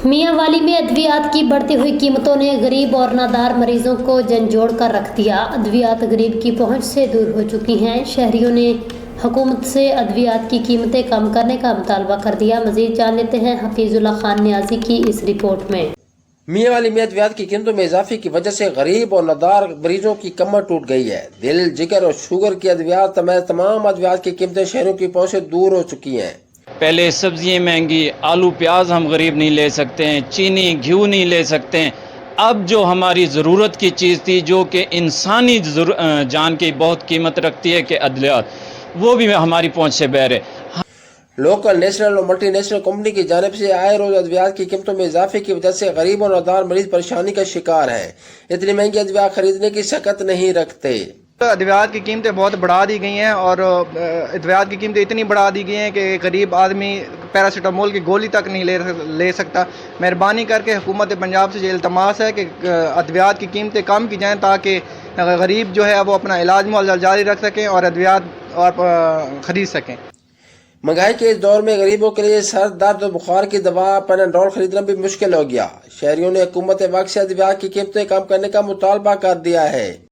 میاں والی میں ادویات کی بڑھتی ہوئی قیمتوں نے غریب اور نادار مریضوں کو جھنجھوڑ کر رکھ دیا۔ ادویات غریب کی پہنچ سے دور ہو چکی ہیں۔ شہریوں نے حکومت سے ادویات کی قیمتیں کم کرنے کا مطالبہ کر دیا۔ مزید جان لیتے ہیں حفیظ اللہ خان نیازی کی اس رپورٹ میں۔ میاں والی میں ادویات کی قیمتوں میں اضافے کی وجہ سے غریب اور نادار مریضوں کی کمر ٹوٹ گئی ہے۔ دل، جگر اور شوگر کی ادویات سمیت تمام ادویات کی قیمتیں شہریوں کی پہنچ سے دور ہو چکی ہیں۔ پہلے سبزیاں مہنگی، آلو پیاز ہم غریب نہیں لے سکتے ہیں، چینی گھیو نہیں لے سکتے ہیں۔ اب جو ہماری ضرورت کی چیز تھی جو کہ انسانی جان کی بہت قیمت رکھتی ہے کہ ادویات، وہ بھی ہماری پہنچ سے باہر ہے۔ لوکل، نیشنل اور ملٹی نیشنل کمپنی کی جانب سے آئے روز ادویات کی قیمتوں میں اضافے کی وجہ سے غریب اور نادار مریض پریشانی کا شکار ہیں۔ اتنی مہنگی ادویات خریدنے کی سکت نہیں رکھتے۔ ادویات کی قیمتیں بہت بڑھا دی گئی ہیں اور ادویات کی قیمتیں اتنی بڑھا دی گئی ہیں کہ غریب آدمی پیراسیٹامول کی گولی تک نہیں لے سکتا۔ مہربانی کر کے حکومت پنجاب سے یہ التماس ہے کہ ادویات کی قیمتیں کم کی جائیں تاکہ غریب جو ہے وہ اپنا علاج معالجہ جاری رکھ سکیں اور ادویات خرید سکیں۔ مہنگائی کے اس دور میں غریبوں کے لیے سر درد اور بخار کی دوا پیناڈول خریدنا بھی مشکل ہو گیا۔ شہریوں نے حکومت وقت سے ادویات کی قیمتیں کم کرنے کا مطالبہ کر دیا ہے۔